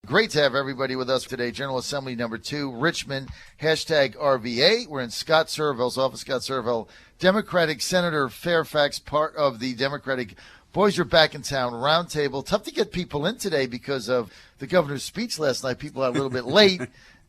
Great to have everybody with us today. General Assembly number 2, Richmond, #RVA. We're in Scott Surovell's office. Scott Surovell, Democratic Senator Fairfax, part of the Democratic Boys Are Back in Town roundtable. Tough to get people in today because of the governor's speech last night. People are a little bit late,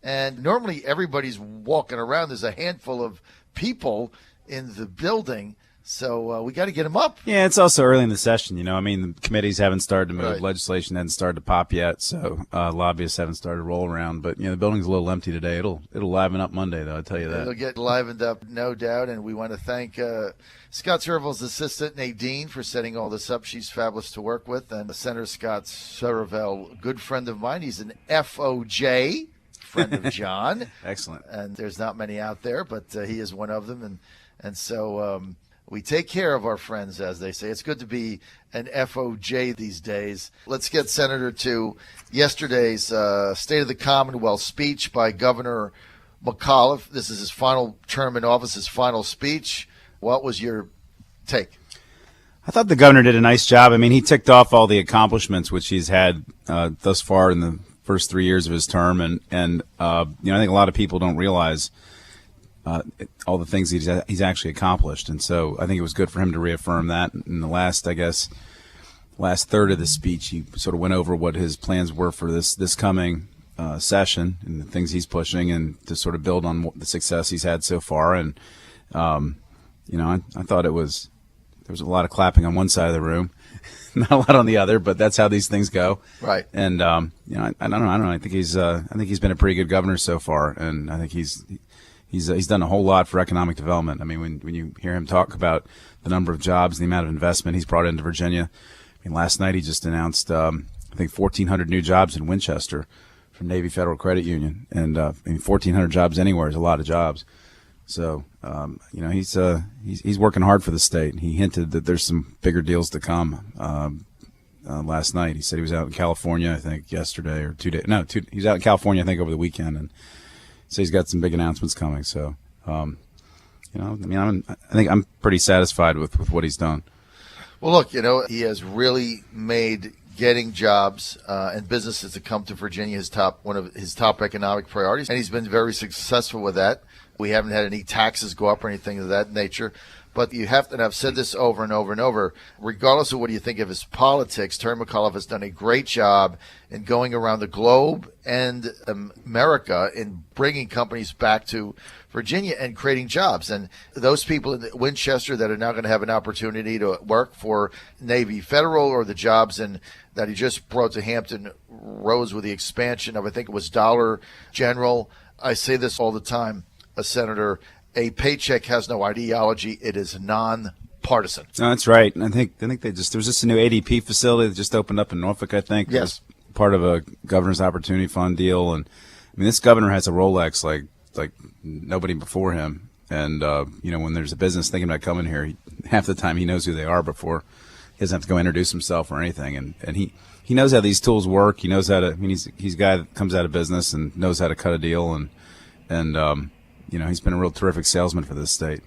and normally everybody's walking around. There's a handful of people in the building. So we got to get them up. Yeah, it's also early in the session. The committees haven't started to move. Right. Legislation hasn't started to pop yet, so lobbyists haven't started to roll around. But, the building's a little empty today. It'll liven up Monday, though, I'll tell you that. It'll get livened up, no doubt. And we want to thank Scott Surovell's assistant, Nadine, for setting all this up. She's fabulous to work with. And Senator Scott Surovell, good friend of mine. He's an FOJ, friend of John. Excellent. And there's not many out there, but he is one of them. And so we take care of our friends, as they say. It's good to be an FOJ these days. Let's get, Senator, to yesterday's State of the Commonwealth speech by Governor McAuliffe. This is his final term in office, his final speech. What was your take? I thought the governor did a nice job. He ticked off all the accomplishments which he's had thus far in the first 3 years of his term. And I think a lot of people don't realize all the things he's actually accomplished. And so I think it was good for him to reaffirm that. In the last third of the speech, he sort of went over what his plans were for this coming session and the things he's pushing, and to sort of build on the success he's had so far. And, I thought there was a lot of clapping on one side of the room, not a lot on the other, but that's how these things go. Right. And, I don't know. I think he's been a pretty good governor so far. And I think he's done a whole lot for economic development. When you hear him talk about the number of jobs, the amount of investment he's brought into Virginia. Last night he just announced, I think 1,400 new jobs in Winchester from Navy Federal Credit Union. And 1,400 jobs anywhere is a lot of jobs. So, he's working hard for the state. He hinted that there's some bigger deals to come. Last night he said he was out in California, I think yesterday or 2 days. No, he was out in California, I think, over the weekend, and so he's got some big announcements coming. So, I think I'm pretty satisfied with what he's done. Well, look, he has really made getting jobs and businesses to come to Virginia one of his top economic priorities, and he's been very successful with that. We haven't had any taxes go up or anything of that nature. But you have to, and I've said this over and over and over, regardless of what you think of his politics, Terry McAuliffe has done a great job in going around the globe and America in bringing companies back to Virginia and creating jobs. And those people in Winchester that are now going to have an opportunity to work for Navy Federal, or the jobs that he just brought to Hampton Roads with the expansion of, I think it was Dollar General. I say this all the time, Senator, a paycheck has no ideology. It is non-partisan. No, that's right. And I think there's just a new ADP facility that just opened up in Norfolk, I think. Yes. Part of a Governor's Opportunity Fund deal. And this governor has a Rolex like nobody before him. And, when there's a business thinking about coming here, half the time he knows who they are before. He doesn't have to go introduce himself or anything. And he knows how these tools work. He knows how to, he's a guy that comes out of business and knows how to cut a deal. And he's been a real terrific salesman for this state.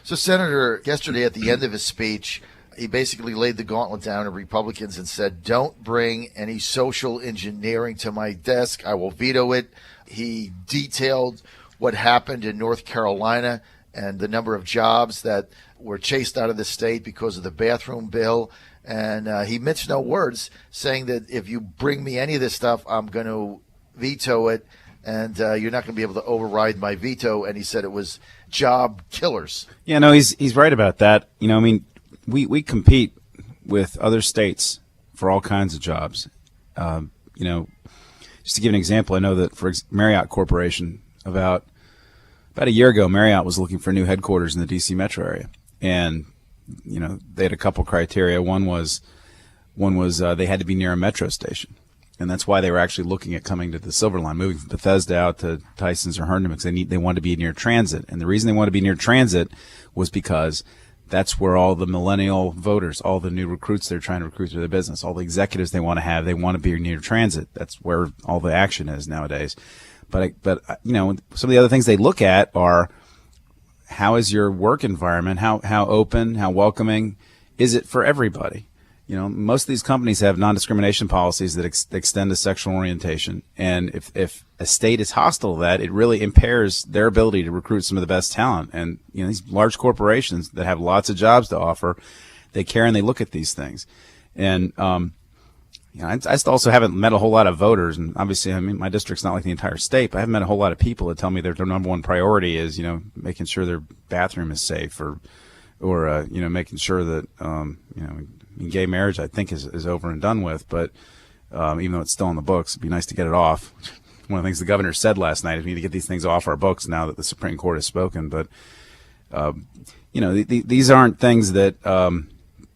So, Senator, yesterday at the end of his speech, he basically laid the gauntlet down to Republicans and said, don't bring any social engineering to my desk. I will veto it. He detailed what happened in North Carolina and the number of jobs that were chased out of the state because of the bathroom bill. And he minced no words, saying that if you bring me any of this stuff, I'm going to veto it. And you're not going to be able to override my veto. And he said it was job killers. Yeah, no, he's right about that. We compete with other states for all kinds of jobs. Just to give an example, I know that for Marriott Corporation, about a year ago, Marriott was looking for new headquarters in the D.C. metro area. And, they had a couple criteria. One was they had to be near a metro station. And that's why they were actually looking at coming to the Silver Line, moving from Bethesda out to Tysons or Herndon, because they wanted to be near transit. And the reason they wanted to be near transit was because that's where all the millennial voters, all the new recruits they're trying to recruit to their business, all the executives they want to be near transit. That's where all the action is nowadays. But some of the other things they look at are, how is your work environment? How open, how welcoming is it for everybody? most of these companies have non-discrimination policies that extend to sexual orientation. And if a state is hostile to that, it really impairs their ability to recruit some of the best talent. And, these large corporations that have lots of jobs to offer, they care and they look at these things. And, I also haven't met a whole lot of voters. And obviously, my district's not like the entire state, but I haven't met a whole lot of people that tell me their number one priority is, making sure their bathroom is safe or making sure that, gay marriage, I think, is over and done with. But even though it's still on the books, it'd be nice to get it off. One of the things the governor said last night is we need to get these things off our books now that the Supreme Court has spoken. But, these aren't things that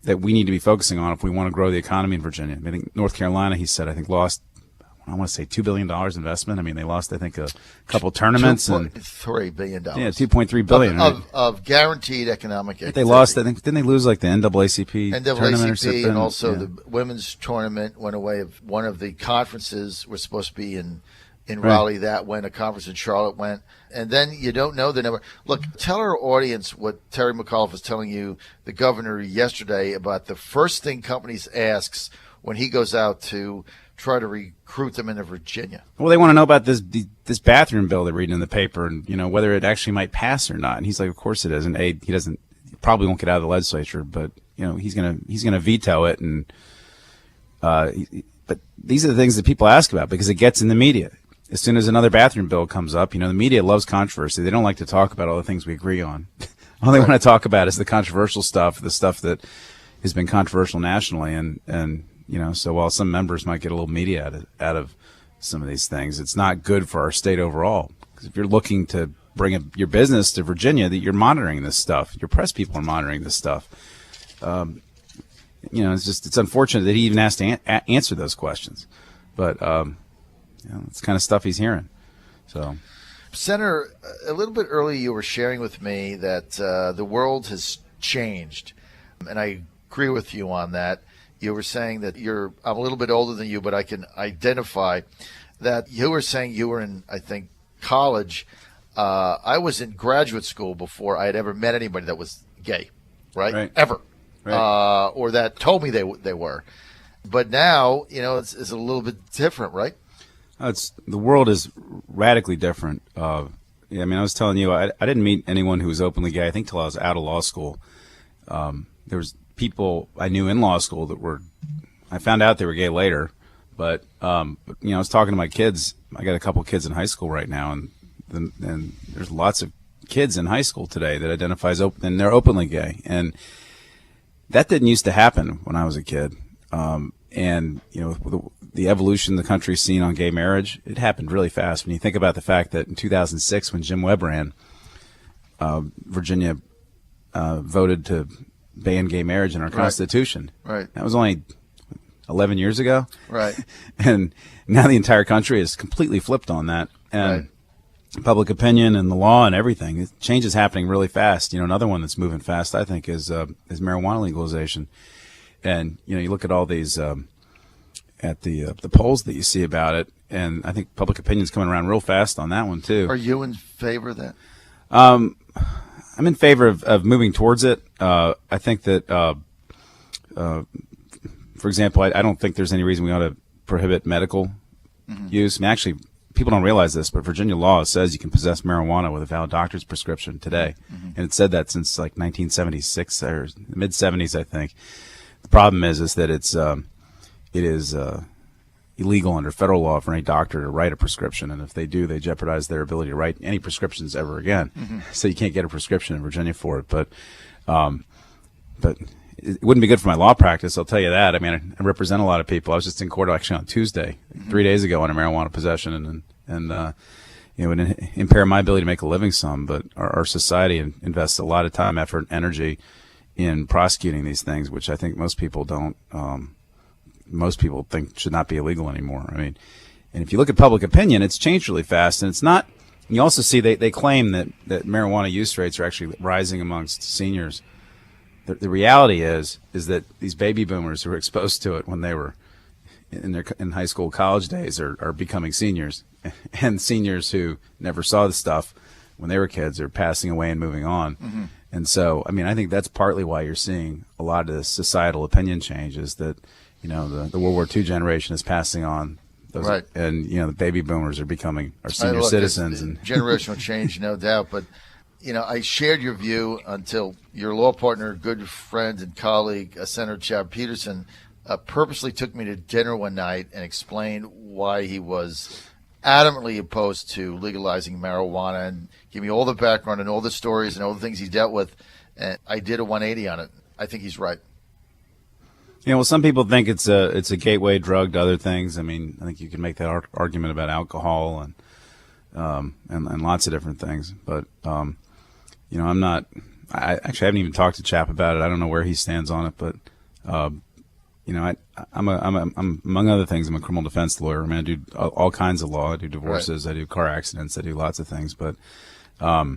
we need to be focusing on if we want to grow the economy in Virginia. I think North Carolina, he said, lost, I want to say $2 billion investment. They lost, I think, a couple tournaments. $2.3 billion. Yeah, $2.3 billion. Of guaranteed economic activity. They lost, I think, didn't they lose like the NAACP tournament or something? And also the women's tournament went away. One of the conferences was supposed to be in Raleigh. That went. A conference in Charlotte went. And then you don't know the number. Look, tell our audience what Terry McAuliffe was telling you, the governor, yesterday about the first thing companies asks when he goes out to try to recruit them into Virginia. Well, they want to know about this bathroom bill they're reading in the paper and, whether it actually might pass or not. And he's like, of course it is. And he probably won't get out of the legislature, but, he's going to veto it. And, but these are the things that people ask about because it gets in the media. As soon as another bathroom bill comes up, the media loves controversy. They don't like to talk about all the things we agree on. All they want to talk about is the controversial stuff, the stuff that has been controversial nationally. And so while some members might get a little media out of some of these things, it's not good for our state overall. Because if you're looking to bring your business to Virginia, that you're monitoring this stuff. Your press people are monitoring this stuff. It's unfortunate that he even has to answer those questions. But, it's the kind of stuff he's hearing. So, Senator, a little bit earlier you were sharing with me that the world has changed. And I agree with you on that. You were saying that I'm a little bit older than you, but I can identify that you were saying you were in, I think, college. I was in graduate school before I had ever met anybody that was gay, right? Ever. Right. Or that told me they were. But now, it's a little bit different, right? The world is radically different. I was telling you, I didn't meet anyone who was openly gay, I think, till I was out of law school. There was people I knew in law school I found out they were gay later, but I was talking to my kids. I got a couple of kids in high school right now, and there's lots of kids in high school today that identify as open, and they're openly gay, and that didn't used to happen when I was a kid. The evolution the country's seen on gay marriage, it happened really fast. When you think about the fact that in 2006, when Jim Webb ran, Virginia voted to ban gay marriage in our Constitution. Right. That was only 11 years ago. Right. And now the entire country is completely flipped on that. And public opinion and the law and everything, change is happening really fast. Another one that's moving fast, I think, is marijuana legalization. And, you look at all these, at the polls that you see about it, and I think public opinion's coming around real fast on that one, too. Are you in favor of that? I'm in favor of moving towards it. I think that, for example, I don't think there's any reason we ought to prohibit medical use. Actually, people don't realize this, but Virginia law says you can possess marijuana with a valid doctor's prescription today. And it said that since like 1976 or mid-70s, I think. The problem is that it is illegal under federal law for any doctor to write a prescription, and if they do, they jeopardize their ability to write any prescriptions ever again. So you can't get a prescription in Virginia for it. But it wouldn't be good for my law practice, I'll tell you that. I represent a lot of people. I was just in court actually on Tuesday, 3 days ago, on a marijuana possession, and it would impair my ability to make a living some. But our society invests a lot of time, effort, and energy in prosecuting these things, which I think most people don't. Most people think should not be illegal anymore. And if you look at public opinion, it's changed really fast, and it's not. You also see they claim that marijuana use rates are actually rising amongst seniors. The reality is that these baby boomers who were exposed to it when they were in high school, college days are becoming seniors, and seniors who never saw the stuff when they were kids are passing away and moving on. And so, I mean, I think that's partly why you're seeing a lot of the societal opinion change is that, the World War II generation is passing on those, right. And, the baby boomers are becoming our senior Look, citizens. And generational change, no doubt. But, I shared your view until your law partner, good friend and colleague, Senator Chad Peterson, purposely took me to dinner one night and explained why he was adamantly opposed to legalizing marijuana and give me all the background and all the stories and all the things he dealt with. And I did a 180 on it. I think he's right. Well, some people think it's a gateway drug to other things. I mean, I think you can make that argument about alcohol and lots of different things. But I'm not. I haven't even talked to Chap about it. I don't know where he stands on it. But I'm among other things, I'm a criminal defense lawyer. I mean, I do all kinds of law. I do divorces. Right. I do car accidents. I do lots of things. But I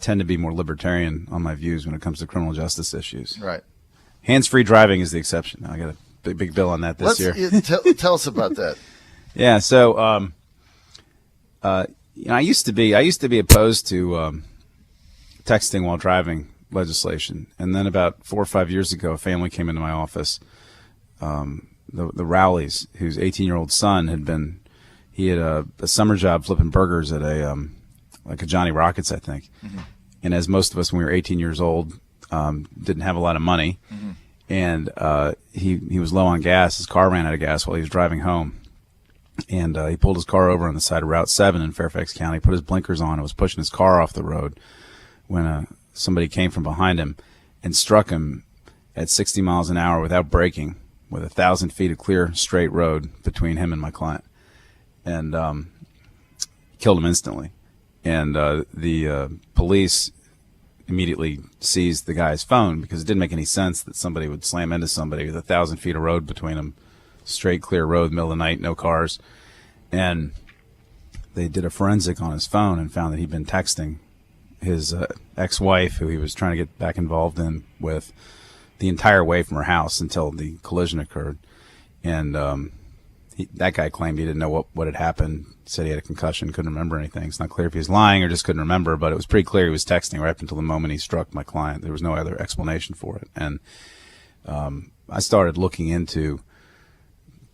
tend to be more libertarian on my views when it comes to criminal justice issues. Right. Hands-free driving is the exception. I got a big bill on that this year. Tell us about that. Yeah. So, I used to be opposed to texting while driving legislation, and then about 4 or 5 years ago, a family came into my office. The Rowleys, whose 18-year-old son had a summer job flipping burgers at a Johnny Rockets, I think. Mm-hmm. And as most of us, when we were 18 years old, didn't have a lot of money, mm-hmm. and he was low on gas. His car ran out of gas while he was driving home, and he pulled his car over on the side of Route 7 in Fairfax County, put his blinkers on, and was pushing his car off the road when somebody came from behind him and struck him at 60 miles an hour without braking, with 1,000 feet of clear, straight road between him and my client, and killed him instantly. And the police immediately seized the guy's phone because it didn't make any sense that somebody would slam into somebody with 1,000 feet of road between them, straight, clear road, middle of the night, no cars. And they did a forensic on his phone and found that he'd been texting his ex-wife, who he was trying to get back involved in with, the entire way from her house until the collision occurred. And that guy claimed he didn't know what had happened. Said he had a concussion, couldn't remember anything. It's not clear if he was lying or just couldn't remember, but it was pretty clear he was texting right up until the moment he struck my client. There was no other explanation for it. And I started looking into,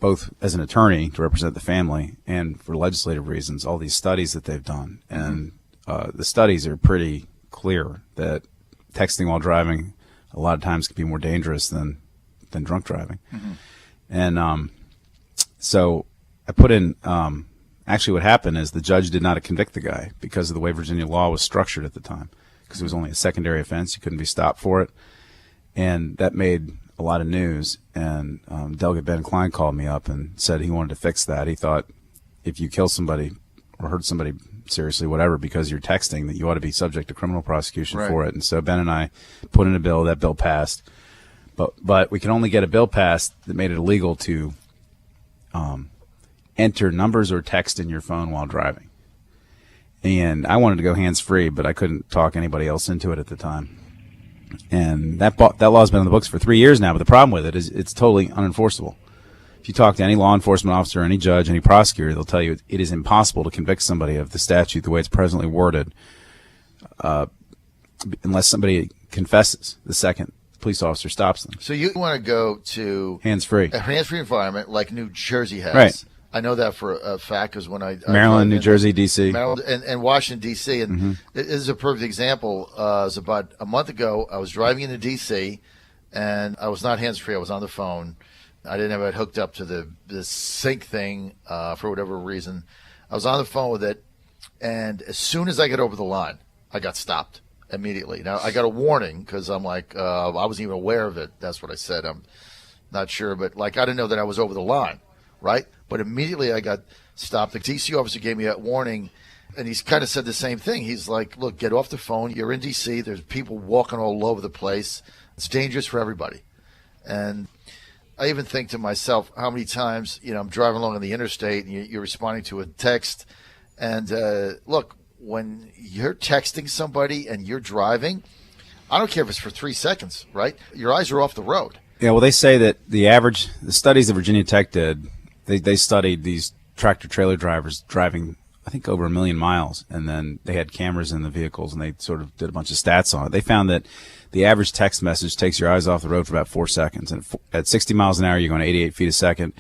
both as an attorney to represent the family and for legislative reasons, all these studies that they've done. And the studies are pretty clear that texting while driving a lot of times can be more dangerous than drunk driving. Mm-hmm. And so I put in, actually what happened is the judge did not convict the guy because of the way Virginia law was structured at the time, because it was only a secondary offense. You couldn't be stopped for it. And that made a lot of news. And Delegate Ben Klein called me up and said he wanted to fix that. He thought if you kill somebody or hurt somebody seriously, whatever, because you're texting, that you ought to be subject to criminal prosecution for it. And so Ben and I put in a bill. That bill passed. But we can only get a bill passed that made it illegal to enter numbers or text in your phone while driving. And I wanted to go hands-free, but I couldn't talk anybody else into it at the time. And that law's been in the books for 3 years now, but the problem with it is it's totally unenforceable. If you talk to any law enforcement officer, any judge, any prosecutor, they'll tell you it is impossible to convict somebody of the statute the way it's presently worded unless somebody confesses the second the police officer stops them. So you want to go to hands-free, a hands-free environment like New Jersey has. Right. I know that for a fact because when I Maryland, New Jersey, D.C. Maryland and Washington, D.C. And this is a perfect example. It was about a month ago. I was driving into D.C. and I was not hands-free. I was on the phone. I didn't have it hooked up to the sync thing for whatever reason. I was on the phone with it, and as soon as I got over the line, I got stopped immediately. Now, I got a warning because I'm like, I wasn't even aware of it. That's what I said. I'm not sure, but I didn't know that I was over the line, right? But immediately I got stopped. The DC officer gave me a warning, and he's kind of said the same thing. He's like, look, get off the phone. You're in DC. There's people walking all over the place. It's dangerous for everybody. And I even think to myself, how many times, I'm driving along on the interstate and you're responding to a text. And look, when you're texting somebody and you're driving, I don't care if it's for 3 seconds, right? Your eyes are off the road. Yeah, well, they say that the studies that Virginia Tech did, they studied these tractor-trailer drivers driving I think over 1 million miles, and then they had cameras in the vehicles, and they sort of did a bunch of stats on it. They found that the average text message takes your eyes off the road for about 4 seconds, and at 60 miles an hour, you're going 88 feet a second.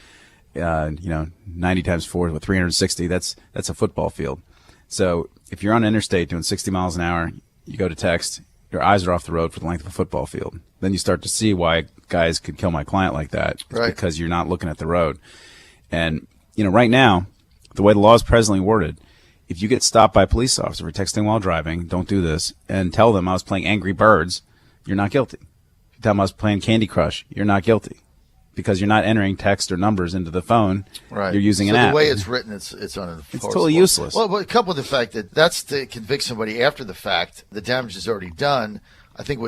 90 times 4 with 360. That's a football field. So if you're on an interstate doing 60 miles an hour, you go to text, your eyes are off the road for the length of a football field. Then you start to see why guys could kill my client like that. It's right. Because you're not looking at the road. And right now, the way the law is presently worded, if you get stopped by a police officer for texting while driving, don't do this, and tell them I was playing Angry Birds, you're not guilty. If you tell them I was playing Candy Crush, you're not guilty. Because you're not entering text or numbers into the phone. Right. You're using an app. app. The way it's written, it's unenforceable. It's totally useless. Well, coupled with the fact that that's to convict somebody after the fact, the damage is already done. I think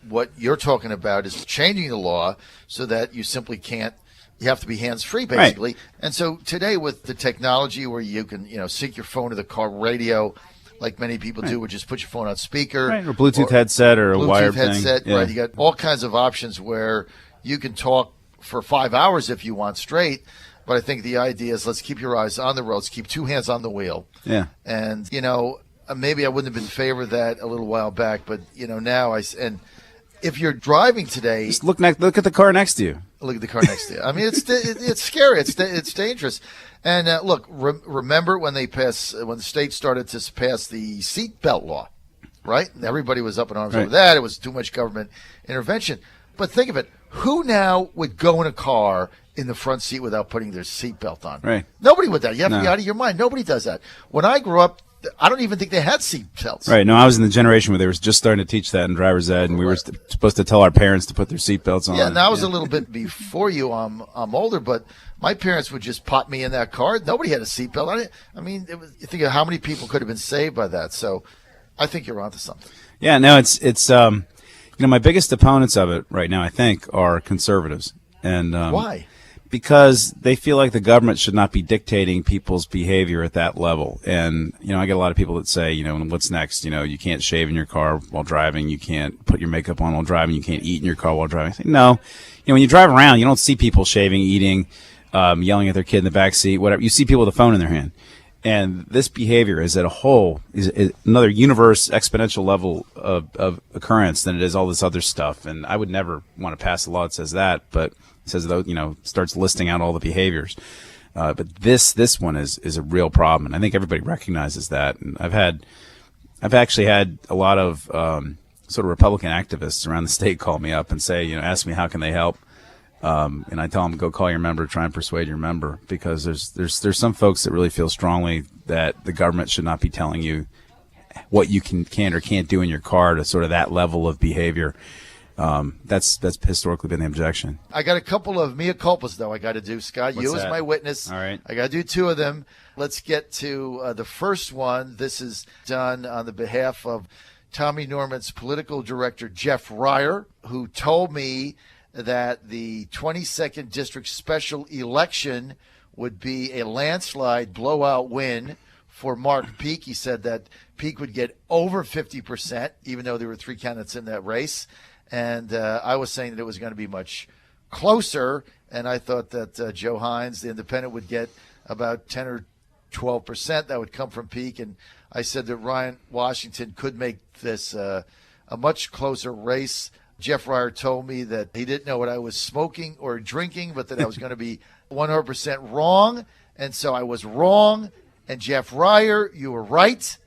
what you're talking about is changing the law so that you simply can't. You have to be hands-free, basically. Right. And so today, with the technology where you can, sync your phone to the car radio, like many people do, or just put your phone on speaker, right, or Bluetooth headset, or a wired headset, thing. Yeah. Right? You got all kinds of options where you can talk for 5 hours if you want straight. But I think the idea is let's keep your eyes on the road, let's keep 2 hands on the wheel. Yeah. And, maybe I wouldn't have been in favor of that a little while back, but, now and if you're driving today. Just look at the car next to you. Look at the car next to you. I mean, it's scary. It's dangerous. And look, remember when when the state started to pass the seatbelt law, right? And everybody was up in arms over that. It was too much government intervention. But think of it. Who now would go in a car in the front seat without putting their seatbelt on? Right. Nobody would that. You have to be out of your mind. Nobody does that. When I grew up, I don't even think they had seatbelts. Right. No, I was in the generation where they were just starting to teach that in driver's ed, and we were supposed to tell our parents to put their seatbelts on. Yeah, and I was a little bit before you. I'm older, but my parents would just pop me in that car. Nobody had a seatbelt on it. I mean, you think of how many people could have been saved by that. So I think you're onto something. Yeah, no, it's my biggest opponents of it right now, I think, are conservatives. And why? Because they feel like the government should not be dictating people's behavior at that level. And, I get a lot of people that say, what's next? You can't shave in your car while driving. You can't put your makeup on while driving. You can't eat in your car while driving. I say, no. When you drive around, you don't see people shaving, eating, yelling at their kid in the back seat, whatever. You see people with a phone in their hand. And this behavior is at a whole is another universe exponential level of occurrence than it is all this other stuff. And I would never want to pass a law that says that, but it says, starts listing out all the behaviors. But this one is a real problem. And I think everybody recognizes that. And I've actually had a lot of sort of Republican activists around the state call me up and say, ask me how can they help. And I tell them, go call your member, try and persuade your member, because there's some folks that really feel strongly that the government should not be telling you what you can or can't do in your car to sort of that level of behavior. That's historically been the objection. I got a couple of mea culpas, though, I got to do, Scott. What's you that? as my witness. All right. I got to do 2 of them. Let's get to the first one. This is done on the behalf of Tommy Norman's political director, Jeff Ryer, who told me that the 22nd District special election would be a landslide blowout win for Mark Peake. He said that Peake would get over 50%, even though there were 3 candidates in that race. And I was saying that it was going to be much closer, and I thought that Joe Hines, the independent, would get about 10 or 12%. That would come from Peake. And I said that Ryan Washington could make this a much closer race. Jeff Ryer told me that he didn't know what I was smoking or drinking, but that I was going to be 100% wrong. And so I was wrong. And Jeff Ryer, you were right.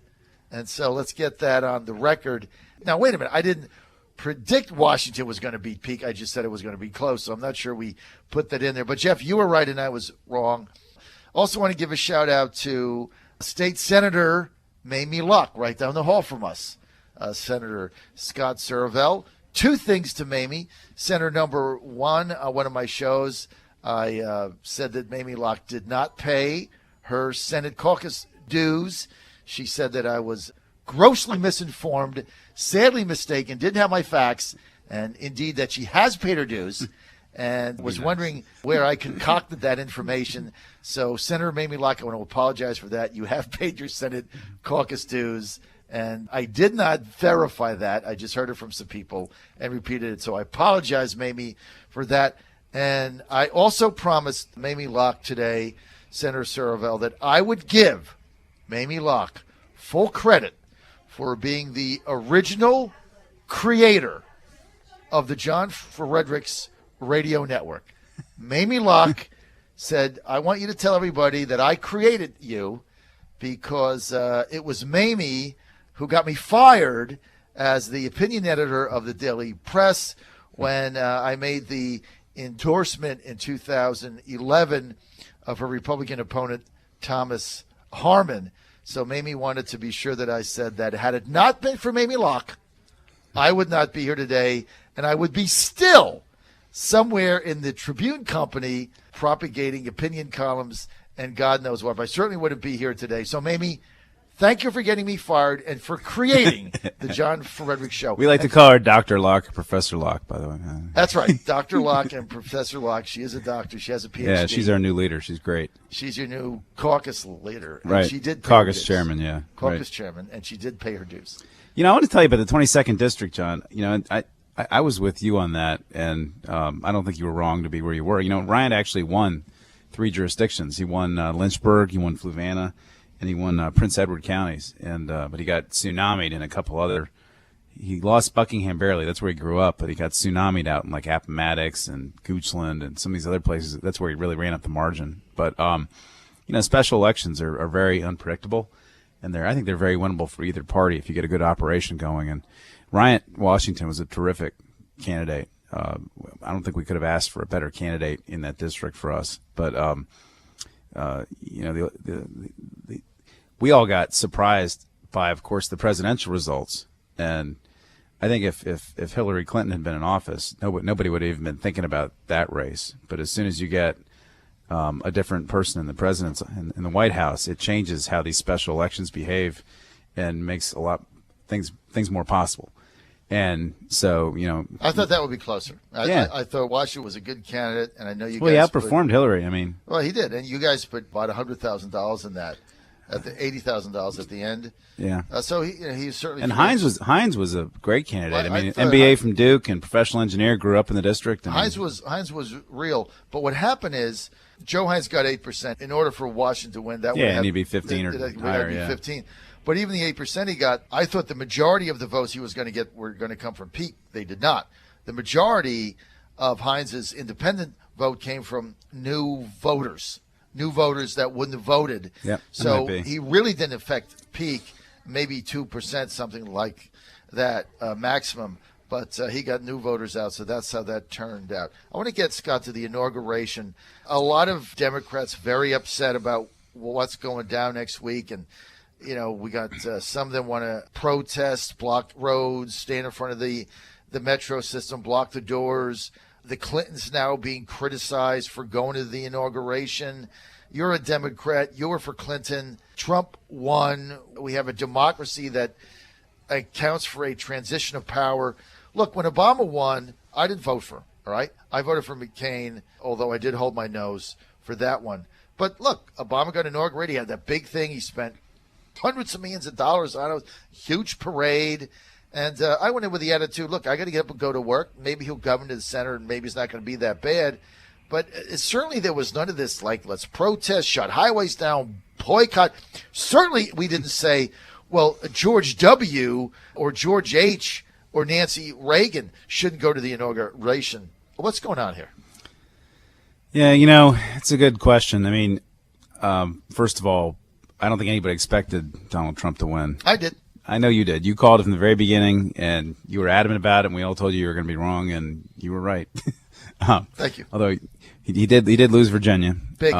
And so let's get that on the record. Now, wait a minute. I didn't predict Washington was going to beat Peake. I just said it was going to be close. So I'm not sure we put that in there. But, Jeff, you were right and I was wrong. Also want to give a shout-out to State Senator Mamie Luck, right down the hall from us, Senator Scott Surovell. 2 things to Mamie. Senator number 1, one of my shows, I said that Mamie Locke did not pay her Senate caucus dues. She said that I was grossly misinformed, sadly mistaken, didn't have my facts, and indeed that she has paid her dues, and was wondering where I concocted that information. So, Senator Mamie Locke, I want to apologize for that. You have paid your Senate caucus dues. And I did not verify that. I just heard it from some people and repeated it. So I apologize, Mamie, for that. And I also promised Mamie Locke today, Senator Surovell, that I would give Mamie Locke, full credit for being the original creator of the John Fredericks Radio Network. Mamie Locke said, I want you to tell everybody that I created you because it was Mamie who got me fired as the opinion editor of the Daily Press when I made the endorsement in 2011 of her Republican opponent, Thomas Harmon. So Mamie wanted to be sure that I said that had it not been for Mamie Locke, I would not be here today, and I would be still somewhere in the Tribune Company propagating opinion columns and God knows what. But I certainly wouldn't be here today. So Mamie, thank you for getting me fired and for creating the John Fredericks Show. We like to call her Dr. Locke, Professor Locke, by the way. That's right. Dr. Locke and Professor Locke. She is a doctor. She has a PhD. Yeah, she's our new leader. She's great. She's your new caucus leader. And right. She did pay caucus her dues. Chairman, yeah. Caucus right. Chairman, and she did pay her dues. You know, I want to tell you about the 22nd District, John. You know, I was with you on that, and I don't think you were wrong to be where you were. You know, Ryan actually won 3 jurisdictions. He won Lynchburg, he won Fluvanna, and he won Prince Edward counties. And but he got tsunamied in a couple other. He lost Buckingham barely. That's where he grew up, but he got tsunamied out in like Appomattox and Goochland and some of these other places. That's where he really ran up the margin. But you know, special elections are very unpredictable, and I think they're very winnable for either party if you get a good operation going. And Ryan Washington was a terrific candidate. I don't think we could have asked for a better candidate in that district for us. But you know, we all got surprised by, of course, the presidential results. And I think if Hillary Clinton had been in office, nobody would have even been thinking about that race. But as soon as you get a different person in the president's in the White House, it changes how these special elections behave and makes a lot things more possible. And so, you know, I thought that would be closer. I thought Washington was a good candidate, and I know you guys. Well, he outperformed Hillary. I mean, well, he did, and you guys put about $100,000 in that, at the $80,000 at the end. Yeah. So he certainly. And Hines was a great candidate. Well, I mean, MBA from Duke and professional engineer, grew up in the district. Hines was real, but what happened is Joe Hines got 8%. In order for Washington to win, that would have to be 15 or higher. Yeah, 15. But even the 8% he got, I thought the majority of the votes he was going to get were going to come from Pete. They did not. The majority of Hines's independent vote came from new voters that wouldn't have voted. Yep, so he really didn't affect Peake, maybe 2%, something like that maximum. But he got new voters out, so that's how that turned out. I want to get, Scott, to the inauguration. A lot of Democrats very upset about what's going down next week, and you know, we got some of them want to protest, block roads, stand in front of the metro system, block the doors. The Clintons now being criticized for going to the inauguration. You're a Democrat. You were for Clinton. Trump won. We have a democracy that accounts for a transition of power. Look, when Obama won, I didn't vote for him, all right? I voted for McCain, although I did hold my nose for that one. But look, Obama got inaugurated. He had that big thing. He spent hundreds of millions of dollars on a huge parade. And I went in with the attitude, look, I got to get up and go to work. Maybe he'll govern to the center, and maybe it's not going to be that bad. But certainly there was none of this, like, let's protest, shut highways down, boycott. Certainly we didn't say, well, George W. or George H. or Nancy Reagan shouldn't go to the inauguration. What's going on here? Yeah, you know, it's a good question. I mean, first of all, I don't think anybody expected Donald Trump to win. I did. I know you did. You called it from the very beginning, and you were adamant about it, and we all told you were going to be wrong, and you were right. Thank you. Although he did lose Virginia. Big.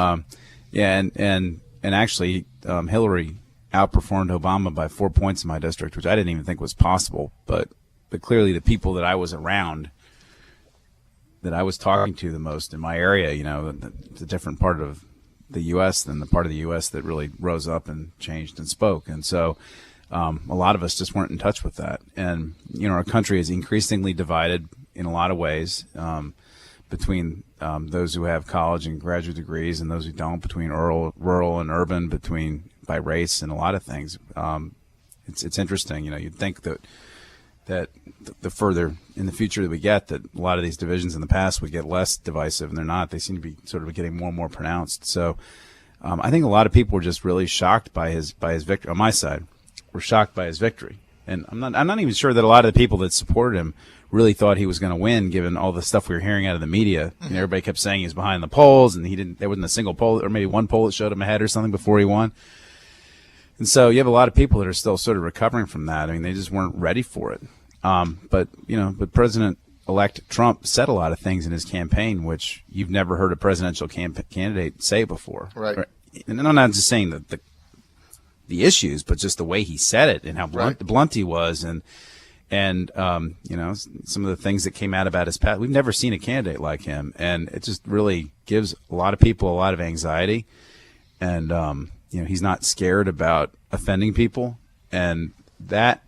Yeah, and actually Hillary outperformed Obama by 4 points in my district, which I didn't even think was possible. But clearly the people that I was around, that I was talking to the most in my area, you know, it's a different part of the U.S. than the part of the U.S. that really rose up and changed and spoke. And so a lot of us just weren't in touch with that. And, you know, our country is increasingly divided in a lot of ways between those who have college and graduate degrees and those who don't, between rural and urban, by race and a lot of things. It's interesting. You know, you'd think that the further in the future that we get, that a lot of these divisions in the past would get less divisive, and they're not. They seem to be sort of getting more and more pronounced. So I think a lot of people were just really shocked by his victory. On my side, were shocked by his victory, and I'm not even sure that a lot of the people that supported him really thought he was going to win, given all the stuff we were hearing out of the media. You know, everybody kept saying he was behind the polls, and he didn't. There wasn't a single poll, or maybe one poll that showed him ahead or something before he won. And so you have a lot of people that are still sort of recovering from that. I mean, they just weren't ready for it. But President-elect Trump said a lot of things in his campaign which you've never heard a presidential candidate say before. Right. And I'm not just saying that the issues, but just the way he said it and how blunt he was, and some of the things that came out about his past. We've never seen a candidate like him, and it just really gives a lot of people a lot of anxiety. And he's not scared about offending people, and that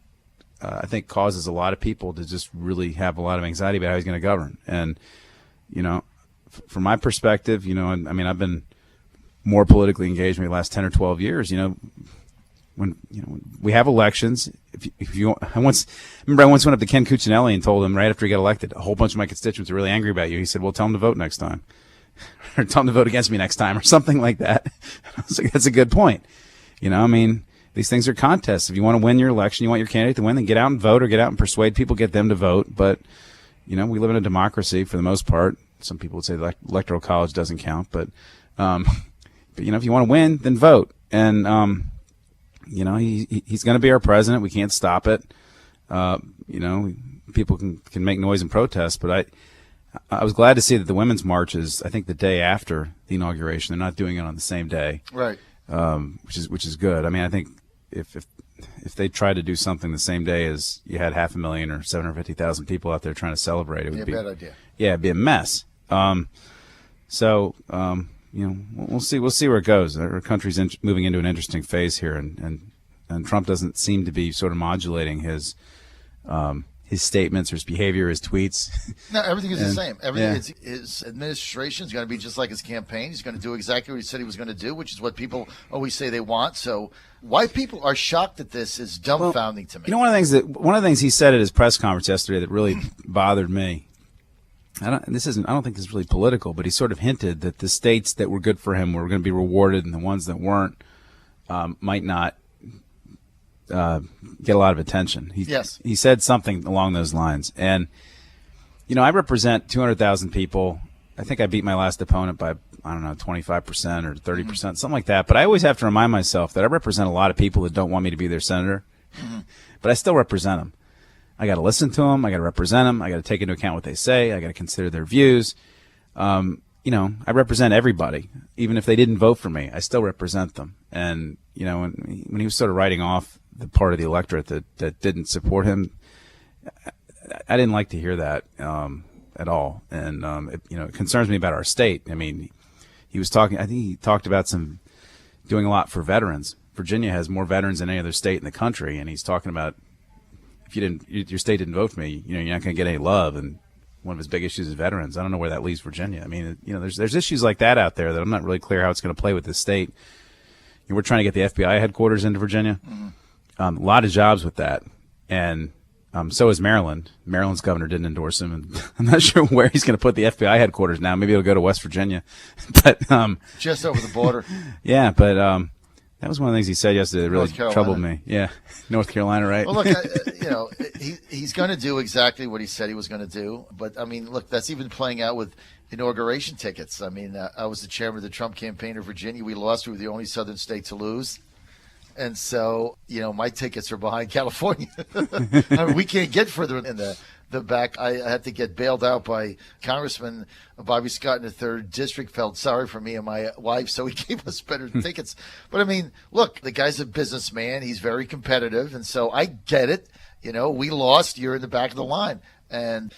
I think causes a lot of people to just really have a lot of anxiety about how he's going to govern. And from my perspective, I've been more politically engaged in the last 10 or 12 years. When we have elections, I once went up to Ken Cuccinelli and told him right after he got elected, a whole bunch of my constituents are really angry about you. He said, well, tell them to vote next time. Or tell them to vote against me next time, or something like that. I was like, that's a good point. These things are contests. If you want to win your election, you want your candidate to win, then get out and vote, or get out and persuade people, get them to vote. But, we live in a democracy for the most part. Some people would say the electoral college doesn't count, but if you want to win, then vote. And, he's going to be our president. We can't stop it. People can make noise and protest, but I was glad to see that the women's march is, I think, the day after the inauguration. They're not doing it on the same day, right? Which is good. I mean, I think if they tried to do something the same day as you had 500,000 or 750,000 people out there trying to celebrate, it would be a bad idea. Yeah, it'd be a mess. We'll see where it goes. Our country's moving into an interesting phase here, and Trump doesn't seem to be sort of modulating his statements or his behavior, his tweets. No, everything is the same. Everything his administration is going to be just like his campaign. He's going to do exactly what he said he was going to do, which is what people always say they want. So why people are shocked at this is dumbfounding to me. One of the things he said at his press conference yesterday that really bothered me. I don't think this is really political, but he sort of hinted that the states that were good for him were going to be rewarded, and the ones that weren't might not get a lot of attention. He said something along those lines. And, I represent 200,000 people. I think I beat my last opponent by, 25% or 30%, something like that. But I always have to remind myself that I represent a lot of people that don't want me to be their senator. But I still represent them. I got to listen to them. I got to represent them. I got to take into account what they say. I got to consider their views. I represent everybody. Even if they didn't vote for me, I still represent them. And, when he was sort of writing off the part of the electorate that didn't support him, I didn't like to hear that at all. And, it concerns me about our state. I mean, I think he talked about doing a lot for veterans. Virginia has more veterans than any other state in the country. And he's talking about, if your state didn't vote for me, you're not going to get any love. And one of his big issues is veterans. I don't know where that leaves Virginia. I mean, there's issues like that out there that I'm not really clear how it's going to play with this state. We're trying to get the FBI headquarters into Virginia. A lot of jobs with that. And so is Maryland. Maryland's governor didn't endorse him. And I'm not sure where he's going to put the FBI headquarters now. Maybe it'll go to West Virginia. But just over the border. Yeah, but that was one of the things he said yesterday that really troubled me. Yeah, North Carolina, right? Well, look, he's going to do exactly what he said he was going to do. But, I mean, look, that's even playing out with inauguration tickets. I mean, I was the chairman of the Trump campaign in Virginia. We lost. We were the only southern state to lose. And so, my tickets are behind California. I mean, we can't get further in the back. I had to get bailed out by Congressman Bobby Scott in the 3rd District. Felt sorry for me and my wife, so he gave us better tickets. But, I mean, look, the guy's a businessman. He's very competitive, and so I get it. We lost. You're in the back of the line. And,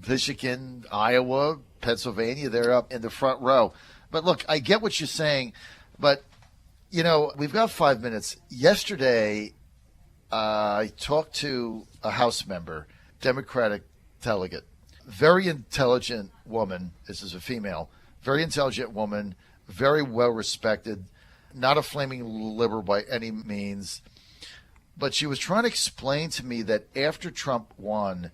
Michigan, Iowa, Pennsylvania, they're up in the front row. But, look, I get what you're saying, but – we've got 5 minutes. Yesterday, I talked to a House member, Democratic delegate, very intelligent woman. This is a female, very intelligent woman, very well respected, not a flaming liberal by any means. But she was trying to explain to me that after Trump won,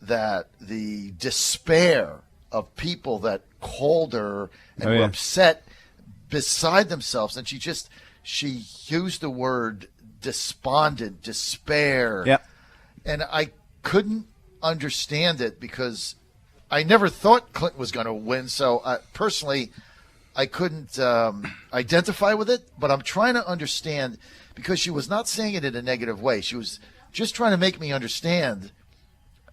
that the despair of people that called her and were upset beside themselves, and she used the word despondent, despair. Yep. And I couldn't understand it because I never thought Clinton was going to win. So personally, I couldn't identify with it, but I'm trying to understand because she was not saying it in a negative way. She was just trying to make me understand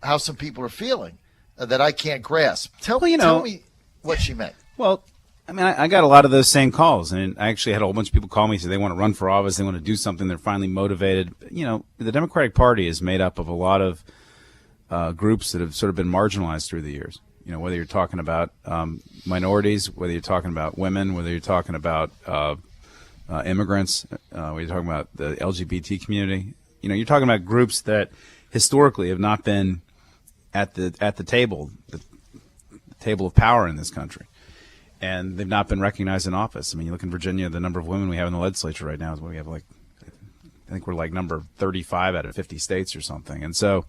how some people are feeling that I can't grasp. Tell me what she meant. Well, I mean, I got a lot of those same calls. I mean, I actually had a whole bunch of people call me, say they want to run for office, they want to do something, they're finally motivated. You know, the Democratic Party is made up of a lot of groups that have sort of been marginalized through the years. You know, whether you're talking about minorities, whether you're talking about women, whether you're talking about immigrants, whether you're talking about the LGBT community. You know, you're talking about groups that historically have not been at the table, the table of power in this country. And they've not been recognized in office. I mean, you look in Virginia, the number of women we have in the legislature right now is what we have, like, I think we're like number 35 out of 50 states or something. And so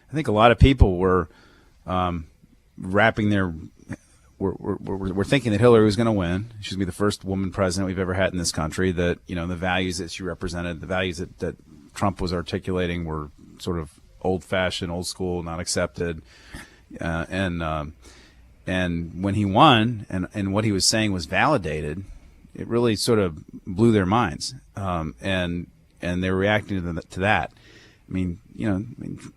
I think a lot of people were wrapping their, we're thinking that Hillary was going to win. She's going to be the first woman president we've ever had in this country, that, you know, the values that she represented, the values that Trump was articulating were sort of old-fashioned, old school, not accepted. And when he won and what he was saying was validated, it really sort of blew their minds. And they were reacting to that. I mean,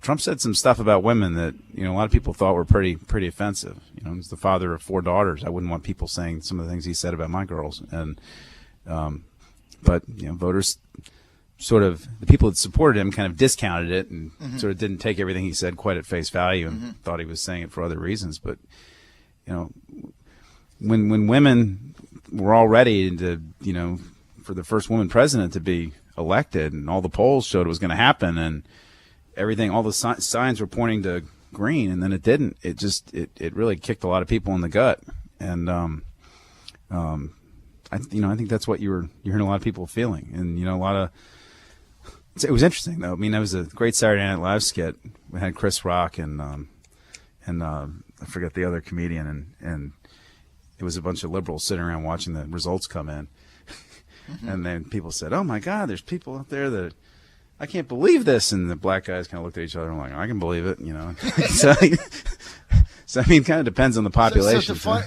Trump said some stuff about women that, a lot of people thought were pretty offensive. He's the father of 4 daughters. I wouldn't want people saying some of the things he said about my girls. And, but voters sort of, the people that supported him kind of discounted it and sort of didn't take everything he said quite at face value and thought he was saying it for other reasons. But, when women were all ready to, for the first woman president to be elected, and all the polls showed it was going to happen, and everything, all the signs were pointing to green, and then it didn't. It just, it really kicked a lot of people in the gut. And, I think that's what you're hearing a lot of people feeling. And, it was interesting though. I mean, that was a great Saturday Night Live skit. We had Chris Rock and I forget the other comedian, and it was a bunch of liberals sitting around watching the results come in. And then people said, "Oh my God, there's people out there that I can't believe this." And the black guys kind of looked at each other and were like, "I can believe it," So I mean, it kind of depends on the population. So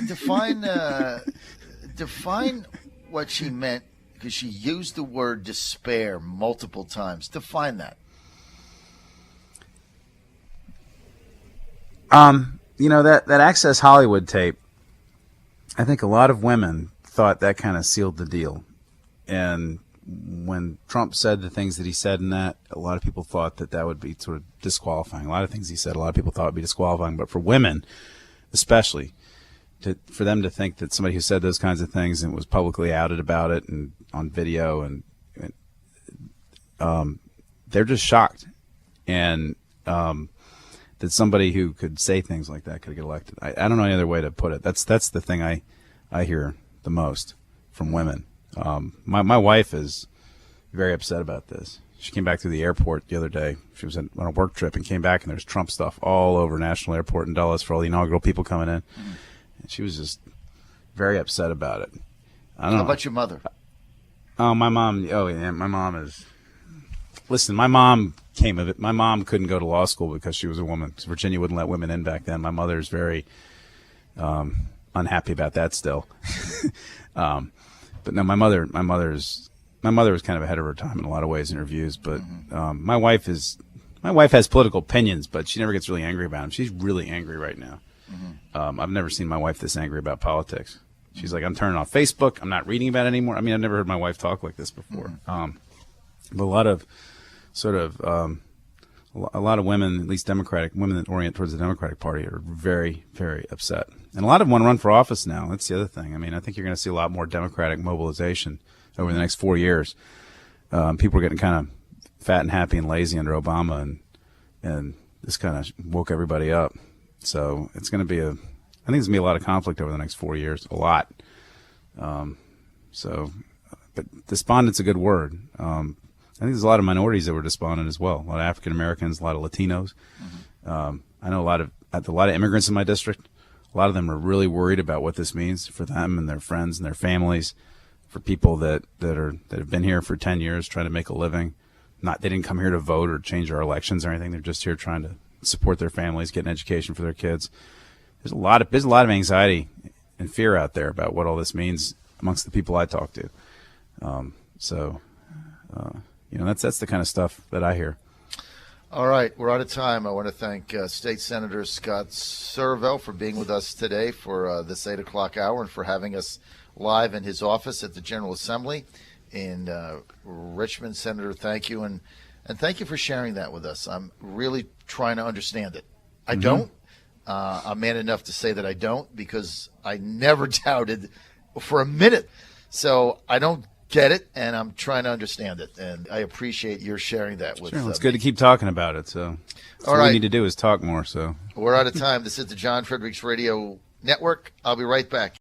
define what she meant, because she used the word despair multiple times. Define that. That Access Hollywood tape, I think a lot of women thought that kind of sealed the deal. And when Trump said the things that he said in that, a lot of people thought that would be sort of disqualifying. A lot of things he said, a lot of people thought would be disqualifying. But for women, especially, for them to think that somebody who said those kinds of things and was publicly outed about it and on video, and they're just shocked. And that somebody who could say things like that could get elected. I don't know any other way to put it. That's the thing I hear the most from women. My wife is very upset about this. She came back to the airport the other day. She was on a work trip and came back, and there's Trump stuff all over National Airport in Dulles for all the inaugural people coming in. And she was just very upset about it. I don't know. How about your mother? Oh, my mom. Oh, yeah. My mom is. Listen, my mom came of it. My mom couldn't go to law school because she was a woman, because Virginia wouldn't let women in back then. My mother's very unhappy about that still. But no, my mother was kind of ahead of her time in a lot of ways in her views. But my wife has political opinions, but she never gets really angry about them. She's really angry right now. I've never seen my wife this angry about politics. She's like, I'm turning off Facebook. I'm not reading about it anymore. I mean, I've never heard my wife talk like this before. But a lot of a lot of women, at least Democratic women that orient towards the Democratic Party, are very, very upset. And a lot of them want to run for office now. That's the other thing. I mean, I think you're going to see a lot more Democratic mobilization over the next 4 years. People are getting kind of fat and happy and lazy under Obama, and this kind of woke everybody up. So it's going to be I think there's going to be a lot of conflict over the next 4 years, a lot. But despondent's a good word. I think there's a lot of minorities that were despondent as well. A lot of African Americans, a lot of Latinos. I know a lot of immigrants in my district, A lot of them are really worried about what this means for them and their friends and their families, for people that have been here for 10 years trying to make a living. They didn't come here to vote or change our elections or anything. They're just here trying to support their families, get an education for their kids. There's a lot of anxiety and fear out there about what all this means amongst the people I talk to. That's the kind of stuff that I hear. All right, we're out of time. I want to thank State Senator Scott Surovell for being with us today for this 8 o'clock hour and for having us live in his office at the General Assembly in Richmond. Senator, thank you. And thank you for sharing that with us. I'm really trying to understand it. I don't. I'm man enough to say that I don't, because I never doubted for a minute. So I don't get it, and I'm trying to understand it. And I appreciate your sharing that with us. It's good to keep talking about it. So all right. What we need to do is talk more. So we're out of time. This is the John Fredericks Radio Network. I'll be right back.